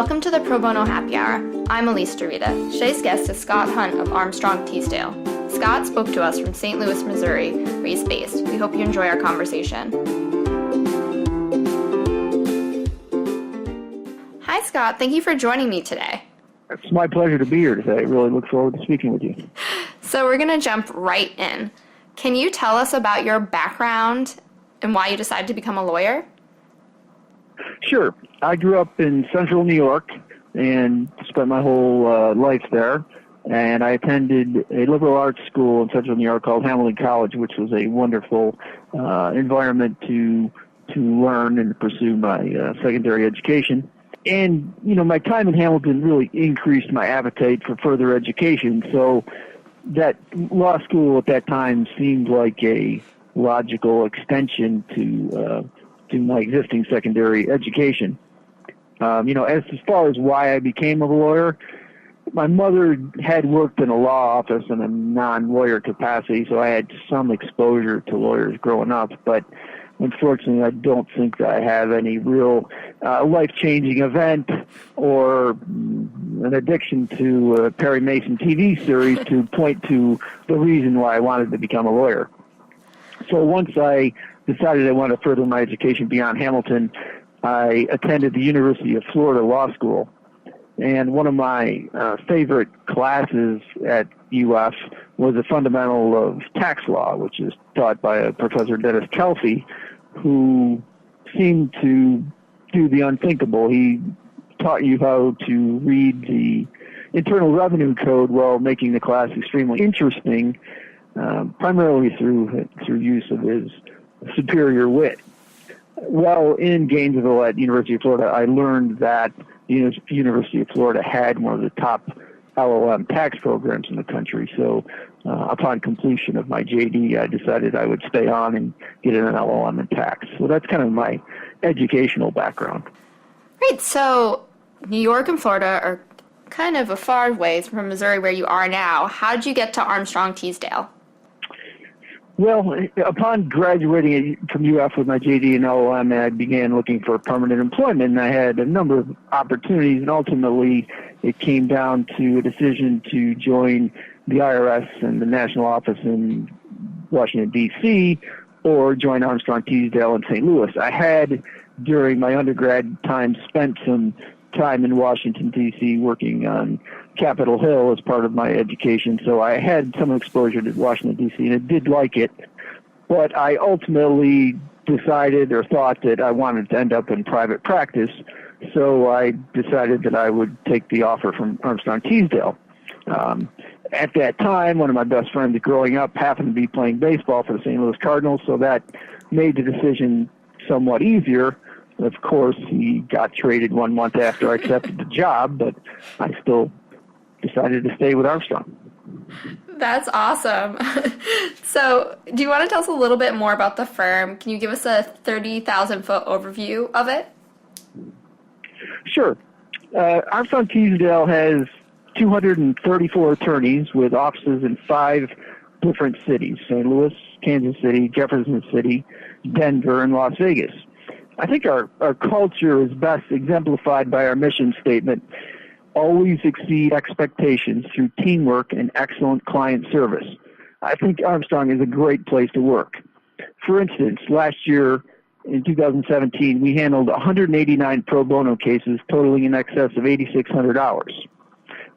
Welcome to the Pro Bono Happy Hour. I'm Elise Dorita. Today's guest is Scott Hunt of Armstrong Teasdale. Scott spoke to us from St. Louis, Missouri, where he's based. We hope you enjoy our conversation. Hi, Scott. Thank you for joining me today. It's my pleasure to be here today. I really look forward to speaking with you. So we're going to jump right in. Can you tell us about your background and why you decided to become a lawyer? Sure. I grew up in central New York and spent my whole life there. And I attended a liberal arts school in central New York called Hamilton College, which was a wonderful environment to learn and pursue my secondary education. And, you know, my time in Hamilton really increased my appetite for further education. So that law school at that time seemed like a logical extension to my existing secondary education. As far as why I became a lawyer, my mother had worked in a law office in a non-lawyer capacity, so I had some exposure to lawyers growing up. But unfortunately, I don't think that I have any real life-changing event or an addiction to a Perry Mason TV series to point to the reason why I wanted to become a lawyer. So once I decided I wanted to further my education beyond Hamilton, I attended the University of Florida Law School. And one of my favorite classes at UF was a fundamental of tax law, which is taught by a Professor Dennis Kelsey, who seemed to do the unthinkable. He taught you how to read the Internal Revenue Code while making the class extremely interesting, primarily through use of his superior wit. While in Gainesville at University of Florida, I learned that the University of Florida had one of the top LLM tax programs in the country. So upon completion of my JD, I decided I would stay on and get an LLM in tax. So that's kind of my educational background. Great. So New York and Florida are kind of a far ways from Missouri where you are now. How did you get to Armstrong Teasdale? Well, upon graduating from UF with my JD and LLM, I began looking for permanent employment, and I had a number of opportunities, and ultimately it came down to a decision to join the IRS and the national office in Washington, D.C., or join Armstrong Teasdale in St. Louis. I had, during my undergrad time, spent some time in Washington, D.C., working on Capitol Hill as part of my education, so I had some exposure to Washington, D.C., and I did like it, but I ultimately decided or thought that I wanted to end up in private practice, so I decided that I would take the offer from Armstrong Teasdale. At that time, one of my best friends growing up happened to be playing baseball for the St. Louis Cardinals, so that made the decision somewhat easier. Of course, he got traded 1 month after I accepted the job, but I still decided to stay with Armstrong. That's awesome. So do you want to tell us a little bit more about the firm? Can you give us a 30,000-foot overview of it? Sure. Armstrong Teasdale has 234 attorneys with offices in 5 different cities: St. Louis, Kansas City, Jefferson City, Denver, and Las Vegas. I think our culture is best exemplified by our mission statement: always exceed expectations through teamwork and excellent client service. I think Armstrong is a great place to work. For instance, last year, in 2017, we handled 189 pro bono cases totaling in excess of 8,600 hours.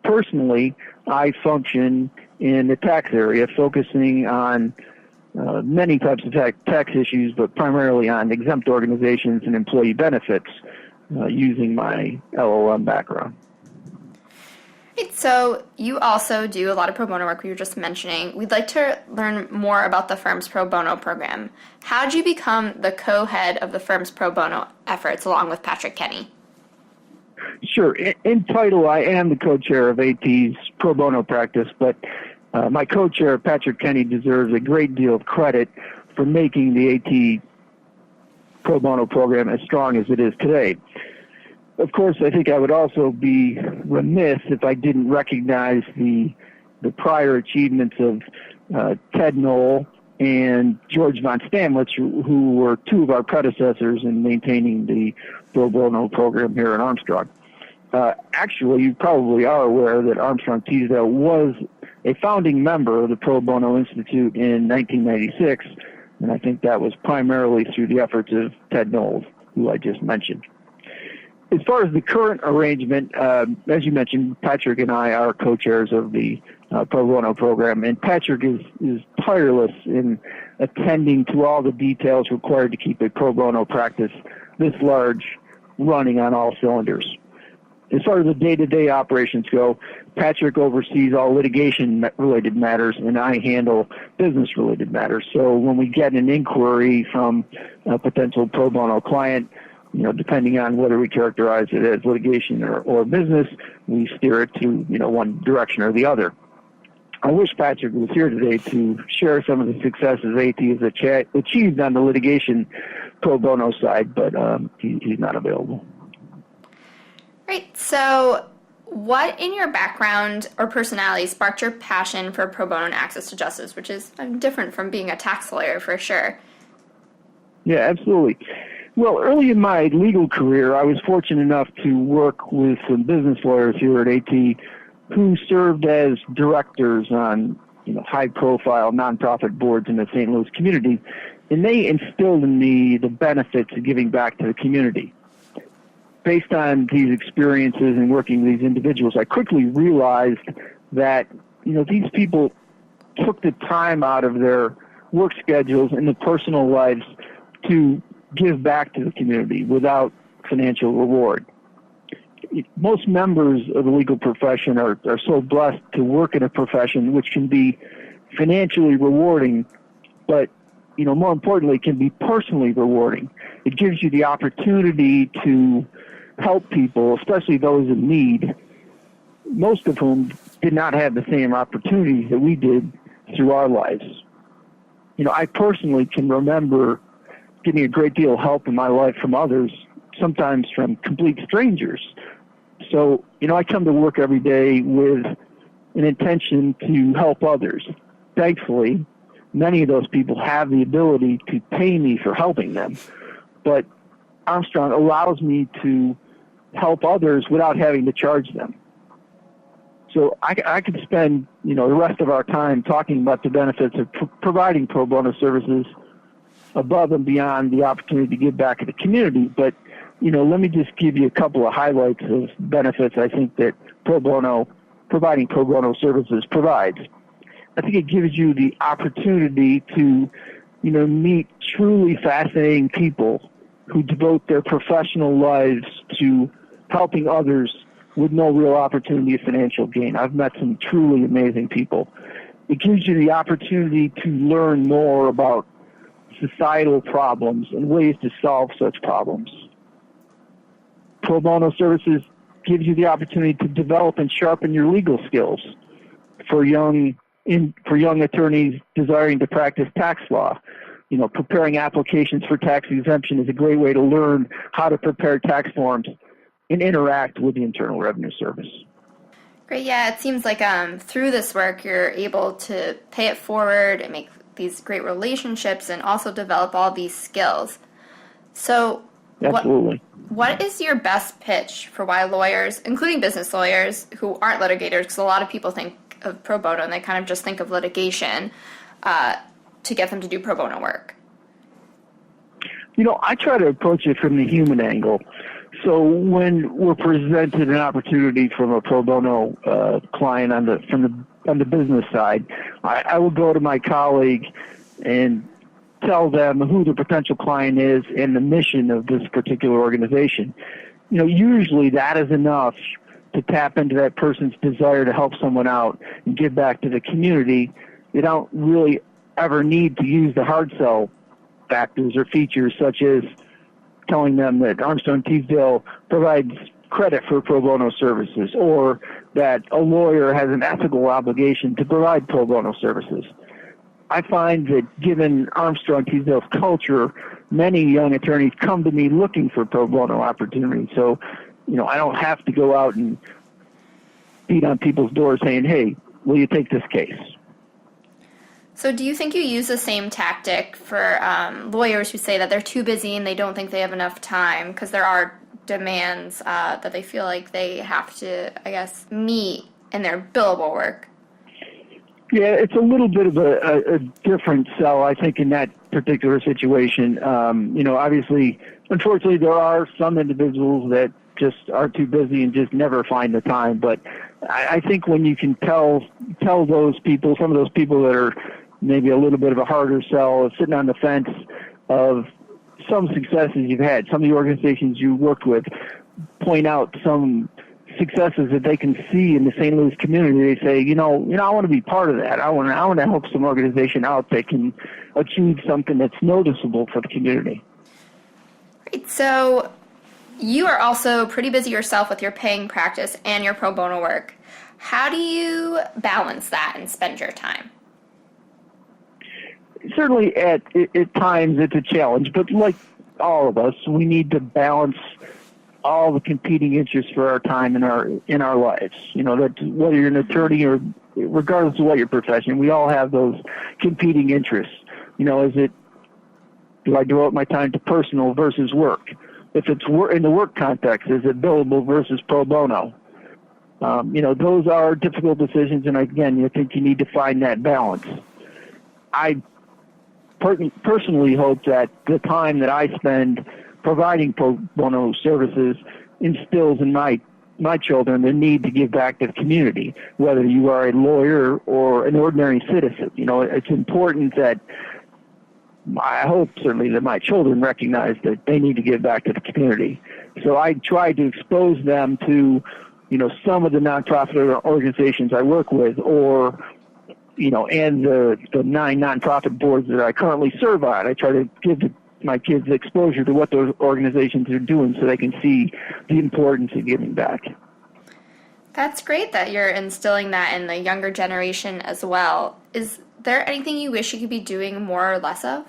Personally, I function in the tax area, focusing on many types of tax issues, but primarily on exempt organizations and employee benefits, using my LLM background. So you also do a lot of pro bono work we were just mentioning. We'd like to learn more about the firm's pro bono program. How did you become the co-head of the firm's pro bono efforts along with Patrick Kenny? Sure. In title, I am the co-chair of AT's pro bono practice, but my co-chair, Patrick Kenny, deserves a great deal of credit for making the AT pro bono program as strong as it is today. Of course, I think I would also be remiss if I didn't recognize the prior achievements of Ted Knoll and George von Stamlitz, who were 2 of our predecessors in maintaining the pro bono program here at Armstrong. Actually, you probably are aware that Armstrong Teasdale was a founding member of the Pro Bono Institute in 1996, and I think that was primarily through the efforts of Ted Knowles, who I just mentioned. As far as the current arrangement, as you mentioned, Patrick and I are co-chairs of the Pro Bono program, and Patrick is tireless in attending to all the details required to keep a pro bono practice this large running on all cylinders. As far as the day-to-day operations go, Patrick oversees all litigation-related matters, and I handle business-related matters. So when we get an inquiry from a potential pro bono client, depending on whether we characterize it as litigation or business, we steer it to, one direction or the other. I wish Patrick was here today to share some of the successes AT has achieved on the litigation pro bono side, but he's not available. Right. So what in your background or personality sparked your passion for pro bono and access to justice, which is different from being a tax lawyer for sure? Yeah, absolutely. Well, early in my legal career, I was fortunate enough to work with some business lawyers here at AT who served as directors on high-profile nonprofit boards in the St. Louis community, and they instilled in me the benefits of giving back to the community. Based on these experiences and working with these individuals, I quickly realized that these people took the time out of their work schedules and their personal lives to give back to the community without financial reward. Most members of the legal profession are so blessed to work in a profession which can be financially rewarding, but more importantly, can be personally rewarding. It gives you the opportunity to help people, especially those in need, most of whom did not have the same opportunities that we did through our lives. I personally can remember getting a great deal of help in my life from others, sometimes from complete strangers. So, I come to work every day with an intention to help others. Thankfully, many of those people have the ability to pay me for helping them, but Armstrong allows me to help others without having to charge them. So I could spend, the rest of our time talking about the benefits of providing pro bono services above and beyond the opportunity to give back to the community. But, let me just give you a couple of highlights of benefits I think that providing pro bono services provides. I think it gives you the opportunity to, meet truly fascinating people who devote their professional lives to helping others with no real opportunity of financial gain. I've met some truly amazing people. It gives you the opportunity to learn more about societal problems and ways to solve such problems. Pro bono services gives you the opportunity to develop and sharpen your legal skills for young attorneys desiring to practice tax law. Preparing applications for tax exemption is a great way to learn how to prepare tax forms and interact with the Internal Revenue Service. Great. Yeah, it seems like through this work, you're able to pay it forward and make these great relationships and also develop all these skills. So absolutely. What is your best pitch for why lawyers, including business lawyers who aren't litigators, because a lot of people think of pro bono and they kind of just think of litigation, to get them to do pro bono work? I try to approach it from the human angle. So when we're presented an opportunity from a pro bono client on the business side, I will go to my colleague and tell them who the potential client is and the mission of this particular organization. Usually that is enough to tap into that person's desire to help someone out and give back to the community. They don't really ever need to use the hard sell factors or features such as telling them that Armstrong Teasdale provides credit for pro bono services or that a lawyer has an ethical obligation to provide pro bono services. I find that given Armstrong Teasdale's culture, many young attorneys come to me looking for pro bono opportunities. So, I don't have to go out and beat on people's doors saying, hey, will you take this case? So do you think you use the same tactic for lawyers who say that they're too busy and they don't think they have enough time? Because there are demands that they feel like they have to, I guess, meet in their billable work? Yeah, it's a little bit of a different sell, I think, in that particular situation. Obviously, unfortunately, there are some individuals that just are too busy and just never find the time. But I think when you can tell those people, some of those people that are maybe a little bit of a harder sell, sitting on the fence of some successes you've had, some of the organizations you worked with, point out some successes that they can see in the St. Louis community. They say, I want to be part of that. I want to help some organization out that can achieve something that's noticeable for the community. Great. So you are also pretty busy yourself with your paying practice and your pro bono work. How do you balance that and spend your time? Certainly at times it's a challenge, but like all of us, we need to balance all the competing interests for our time in our lives. That whether you're an attorney or regardless of what your profession, we all have those competing interests. Do I devote my time to personal versus work? If it's in the work context, is it billable versus pro bono? Those are difficult decisions, and again, I think you need to find that balance. I personally hope that the time that I spend providing pro bono services instills in my children the need to give back to the community, whether you are a lawyer or an ordinary citizen. It's important that I hope certainly that my children recognize that they need to give back to the community. So I try to expose them to, some of the nonprofit organizations I work with, or and the 9 nonprofit boards that I currently serve on. I try to give my kids exposure to what those organizations are doing so they can see the importance of giving back. That's great that you're instilling that in the younger generation as well. Is there anything you wish you could be doing more or less of?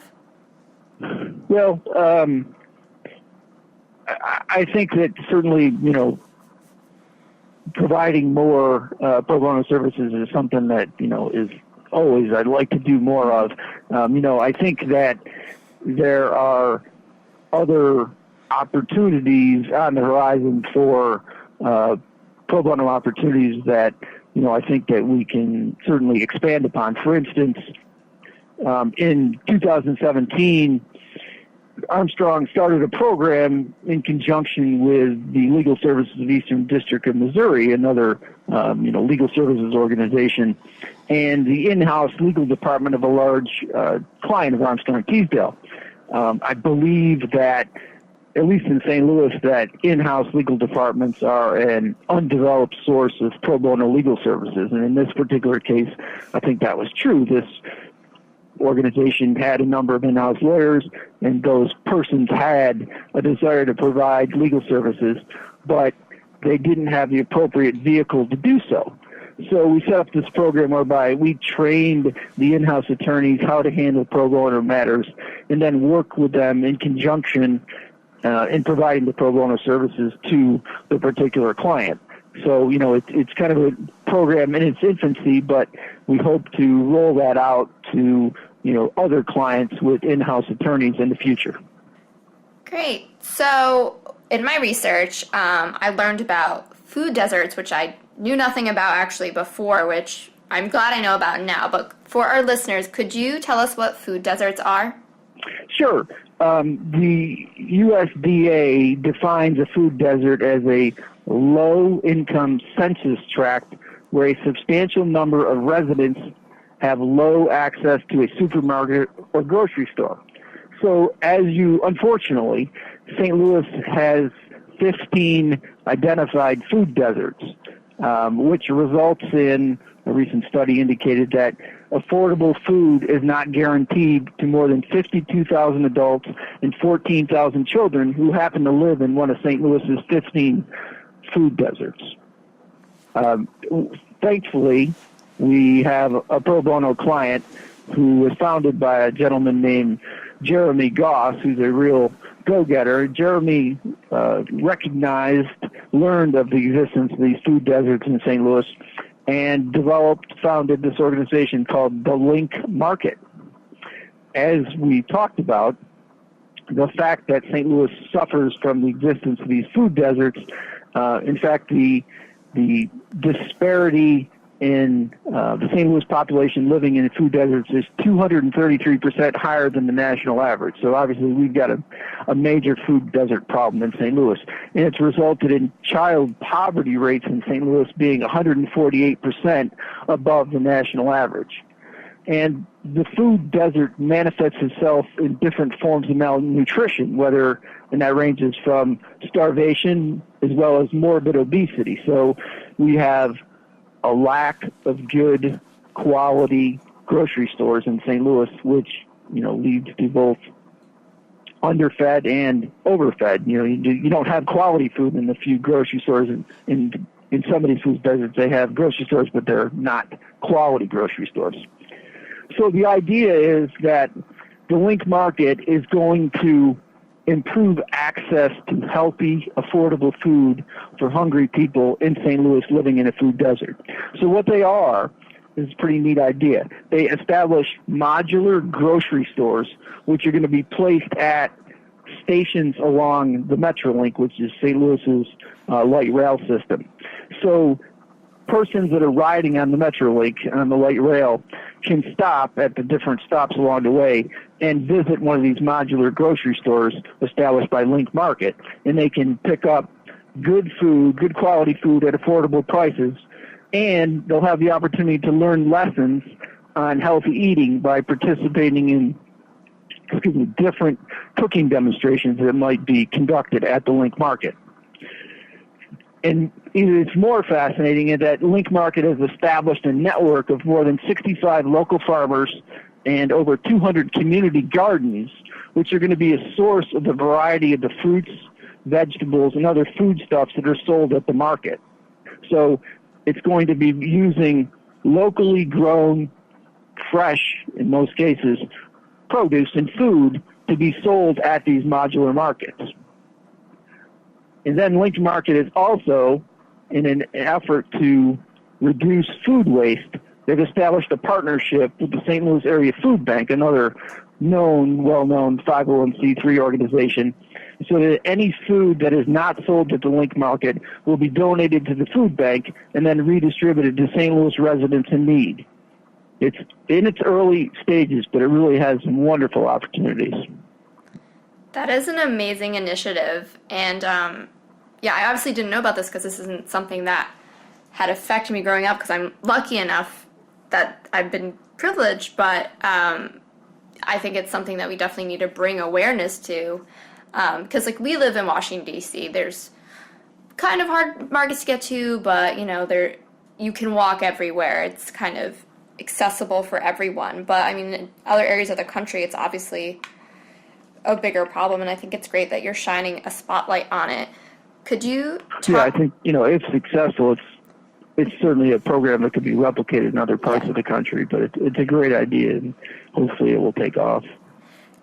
Well, I think that certainly, providing more pro bono services is something that, is always I'd like to do more of. I think that there are other opportunities on the horizon for pro bono opportunities that, I think that we can certainly expand upon. For instance, in 2017, Armstrong started a program in conjunction with the Legal Services of Eastern District of Missouri, another legal services organization, and the in-house legal department of a large client of Armstrong Teasdale. I believe that, at least in St. Louis, that in-house legal departments are an undeveloped source of pro bono legal services. And in this particular case, I think that was true. This organization had a number of in-house lawyers, and those persons had a desire to provide legal services, but they didn't have the appropriate vehicle to do so. So we set up this program whereby we trained the in-house attorneys how to handle pro bono matters, and then work with them in conjunction in providing the pro bono services to the particular client. So, it's kind of a program in its infancy, but we hope to roll that out to, other clients with in-house attorneys in the future. Great. So in my research, I learned about food deserts, which I knew nothing about actually before, which I'm glad I know about now. But for our listeners, could you tell us what food deserts are? Sure. The USDA defines a food desert as a low-income census tract where a substantial number of residents have low access to a supermarket or grocery store. So unfortunately, St. Louis has 15 identified food deserts, which results in, a recent study indicated that affordable food is not guaranteed to more than 52,000 adults and 14,000 children who happen to live in one of St. Louis's 15 food deserts. Thankfully, we have a pro bono client who was founded by a gentleman named Jeremy Goss, who's a real go-getter. Jeremy learned of the existence of these food deserts in St. Louis, and founded this organization called the Link Market. As we talked about, the fact that St. Louis suffers from the existence of these food deserts. In fact, the disparity in the St. Louis population living in food deserts is 233% higher than the national average. So obviously we've got a major food desert problem in St. Louis. And it's resulted in child poverty rates in St. Louis being 148% above the national average. And the food desert manifests itself in different forms of malnutrition, and that ranges from starvation as well as morbid obesity. So we have a lack of good quality grocery stores in St. Louis, which, leads to both underfed and overfed. You don't have quality food in the few grocery stores in some of these food deserts. They have grocery stores, but they're not quality grocery stores. So the idea is that the link market is going to improve access to healthy, affordable food for hungry people in St. Louis living in a food desert. So what they are is a pretty neat idea. They establish modular grocery stores, which are going to be placed at stations along the Metrolink, which is St. Louis's light rail system. So persons that are riding on the Metrolink, on the light rail, can stop at the different stops along the way and visit one of these modular grocery stores established by Link Market, and they can pick up good food, good quality food at affordable prices, and they'll have the opportunity to learn lessons on healthy eating by participating in different cooking demonstrations that might be conducted at the Link Market. And it's more fascinating in that Link Market has established a network of more than 65 local farmers and over 200 community gardens, which are going to be a source of the variety of the fruits, vegetables, and other foodstuffs that are sold at the market. So it's going to be using locally grown, fresh, in most cases, produce and food to be sold at these modular markets. And then Link Market is also, in an effort to reduce food waste, they've established a partnership with the St. Louis Area Food Bank, another well-known 501c3 organization, so that any food that is not sold at the Link Market will be donated to the food bank and then redistributed to St. Louis residents in need. It's in its early stages, but it really has some wonderful opportunities. That is an amazing initiative, and I obviously didn't know about this because this isn't something that had affected me growing up, because I'm lucky enough that I've been privileged, but I think it's something that we definitely need to bring awareness to, because we live in Washington, D.C. There's kind of hard markets to get to, but you can walk everywhere. It's kind of accessible for everyone, but in other areas of the country, it's obviously a bigger problem, and I think it's great that you're shining a spotlight on it. Could you talk? Yeah, I think, if successful, it's certainly a program that could be replicated in other parts of the country, but it's a great idea, and hopefully it will take off.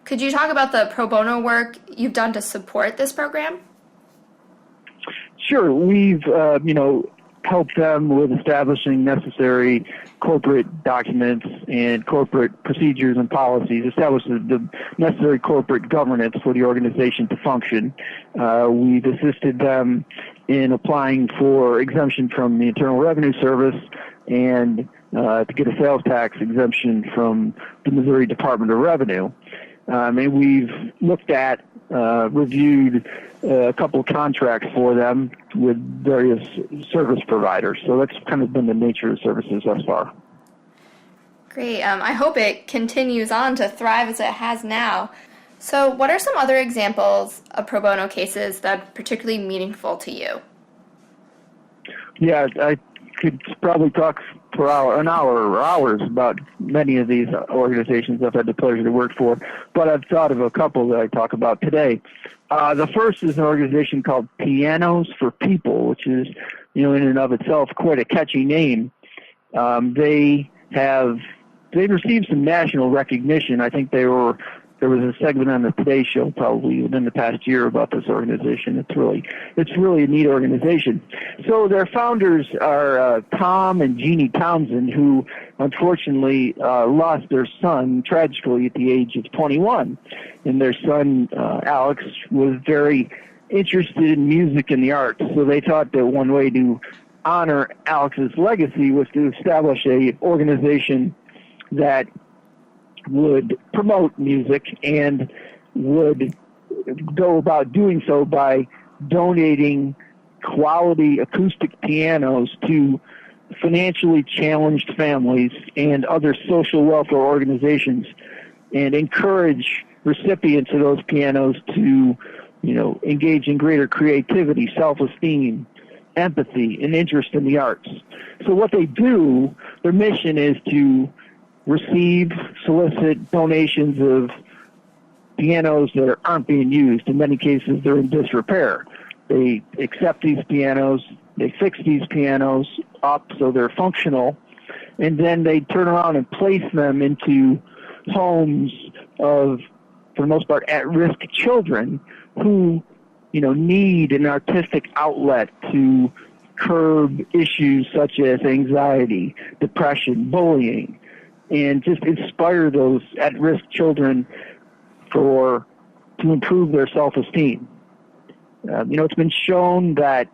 Could you talk about the pro bono work you've done to support this program? Sure. We've, help them with establishing necessary corporate documents and corporate procedures and policies, establish the necessary corporate governance for the organization to function. We've assisted them in applying for exemption from the Internal Revenue Service and to get a sales tax exemption from the Missouri Department of Revenue. And we've looked at, reviewed a couple of contracts for them with various service providers. So that's kind of been the nature of services thus far. Great. I hope it continues on to thrive as it has now. So what are some other examples of pro bono cases that are particularly meaningful to you? Yeah, I could probably talk for an hour or hours about many of these organizations I've had the pleasure to work for, but I've thought of a couple that I talk about today. The first is an organization called Pianos for People, which is, in and of itself quite a catchy name. They've received some national recognition. I think they were there was a segment on the Today Show probably within the past year about this organization. It's really a neat organization. So their founders are Tom and Jeannie Townsend, who unfortunately lost their son tragically at the age of 21. And their son, Alex, was very interested in music and the arts. So they thought that one way to honor Alex's legacy was to establish a organization that would promote music and would go about doing so by donating quality acoustic pianos to financially challenged families and other social welfare organizations, and encourage recipients of those pianos to, engage in greater creativity, self-esteem, empathy, and interest in the arts. So what they do, their mission is to solicit donations of pianos that aren't being used. In many cases, they're in disrepair. They accept these pianos, they fix these pianos up so they're functional, and then they turn around and place them into homes of, for the most part, at-risk children who, need an artistic outlet to curb issues such as anxiety, depression, bullying, and just inspire those at-risk children to improve their self-esteem. It's been shown that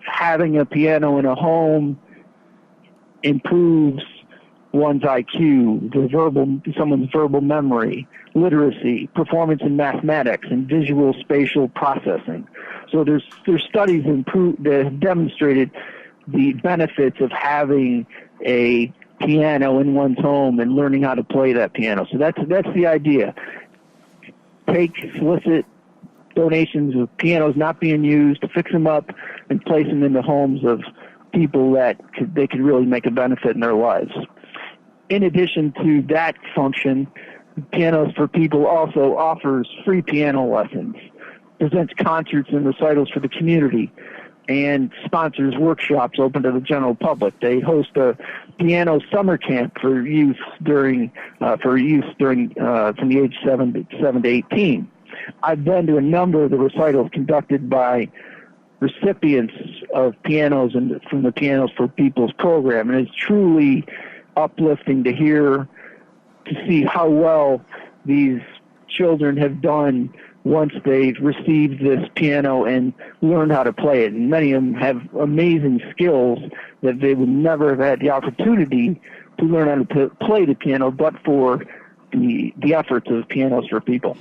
having a piano in a home improves one's IQ, someone's verbal memory, literacy, performance in mathematics, and visual spatial processing. So there's studies that have demonstrated the benefits of having a piano in one's home and learning how to play that piano. So that's the idea. Solicit donations of pianos not being used, to fix them up and place them in the homes of people that they could really make a benefit in their lives. In addition to that function, Pianos for People also offers free piano lessons, presents concerts and recitals for the community, and sponsors workshops open to the general public. They host a piano summer camp for youth from the age 7 to 18. I've been to a number of the recitals conducted by recipients of pianos and from the Pianos for People's program, and it's truly uplifting to see how well these children have done once they've received this piano and learned how to play it. And many of them have amazing skills that they would never have had the opportunity to learn how to play the piano but for the efforts of Pianos for People.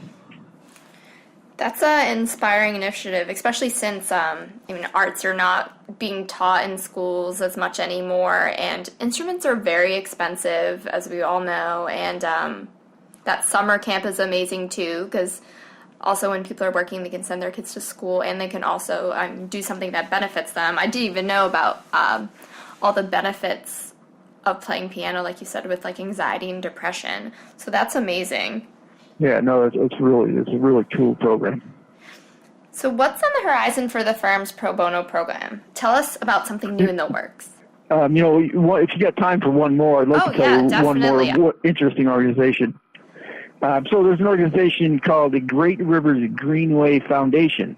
That's an inspiring initiative, especially since arts are not being taught in schools as much anymore, and instruments are very expensive, as we all know, and that summer camp is amazing too, because also when people are working, they can send their kids to school, and they can also do something that benefits them. I didn't even know about all the benefits of playing piano, like you said, with anxiety and depression, so that's amazing. Yeah, no, it's a really cool program. So what's on the horizon for the firm's pro bono program? Tell us about something new in the works. If you got time for one more, I'd like to tell you definitely. one more interesting organization. So there's an organization called the Great Rivers Greenway Foundation.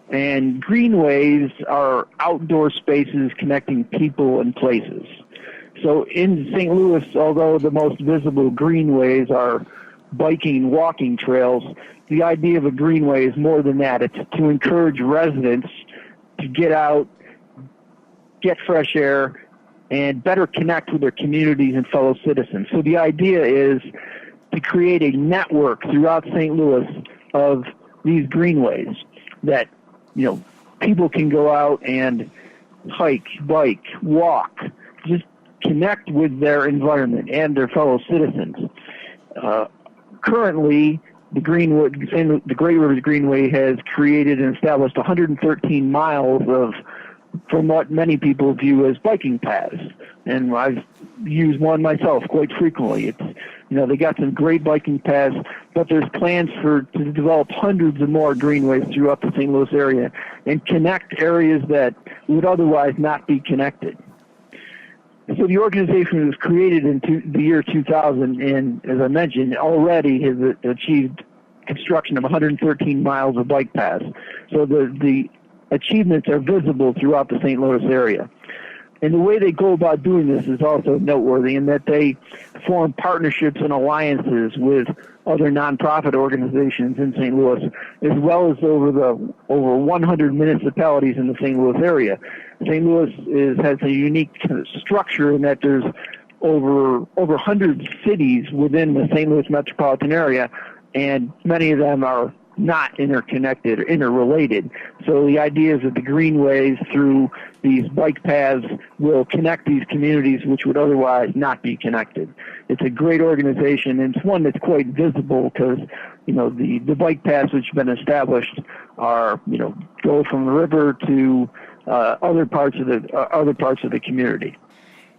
And greenways are outdoor spaces connecting people and places. So in St. Louis, although the most visible greenways are biking, walking trails, the idea of a greenway is more than that. It's to encourage residents to get out, get fresh air, and better connect with their communities and fellow citizens. So the idea is to create a network throughout St. Louis of these greenways that, people can go out and hike, bike, walk, just connect with their environment and their fellow citizens. Currently, the Great Rivers Greenway has created and established 113 miles from what many people view as biking paths, and I've used one myself quite frequently. It's they got some great biking paths, but there's plans to develop hundreds of more greenways throughout the St. Louis area and connect areas that would otherwise not be connected. So the organization was created in the year 2000, and as I mentioned, already has achieved construction of 113 miles of bike paths. So the achievements are visible throughout the St. Louis area. And the way they go about doing this is also noteworthy in that they form partnerships and alliances with other nonprofit organizations in St. Louis, as well as over 100 municipalities in the St. Louis area. St. Louis has a unique kind of structure in that there's over 100 cities within the St. Louis metropolitan area, and many of them are not interconnected or interrelated. So the idea is that the Greenways through these bike paths will connect these communities which would otherwise not be connected. It's a great organization, and it's one that's quite visible because, the bike paths which have been established are, go from the river to other parts of the community.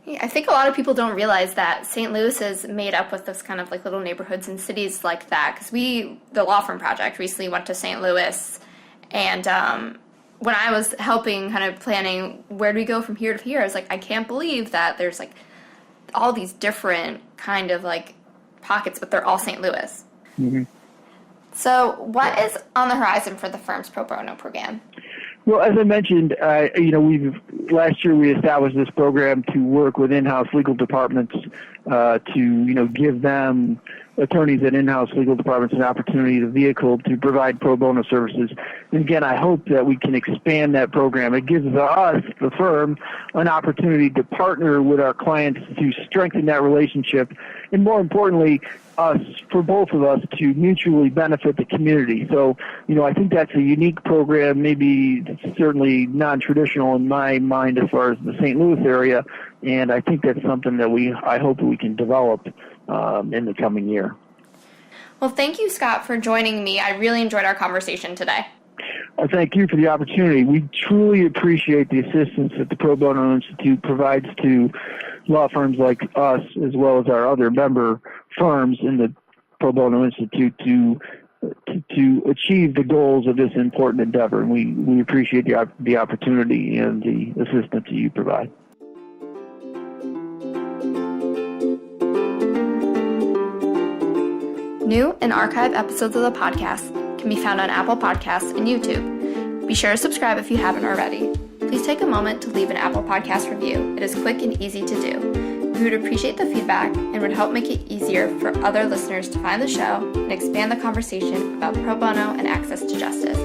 Yeah, I think a lot of people don't realize that St. Louis is made up with those kind of like little neighborhoods and cities like that. Because the Law Firm Project, recently went to St. Louis, and when I was helping kind of planning where do we go from here to here, I was like, I can't believe that there's like all these different kind of like pockets, but they're all St. Louis. Mm-hmm. So what is on the horizon for the firm's pro bono program? Well, as I mentioned, last year we established this program to work with in-house legal departments to give them, attorneys at in-house legal departments, an opportunity, the vehicle to provide pro bono services. And again, I hope that we can expand that program. It gives us, the firm, an opportunity to partner with our clients to strengthen that relationship, and more importantly, for both of us to mutually benefit the community. So, I think that's a unique program, maybe certainly non-traditional in my mind as far as the St. Louis area, and I think that's something that I hope we can develop in the coming year. Well, thank you, Scott, for joining me. I really enjoyed our conversation today. Thank you for the opportunity. We truly appreciate the assistance that the Pro Bono Institute provides to law firms like us, as well as our other member firms in the Pro Bono Institute to achieve the goals of this important endeavor. And we appreciate the opportunity and the assistance that you provide. New and archived episodes of the podcast can be found on Apple Podcasts and YouTube. Be sure to subscribe if you haven't already. Please take a moment to leave an Apple Podcast review. It is quick and easy to do. We would appreciate the feedback and would help make it easier for other listeners to find the show and expand the conversation about pro bono and access to justice.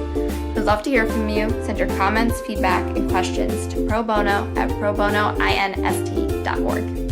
We'd love to hear from you. Send your comments, feedback, and questions to probono@probonoinst.org.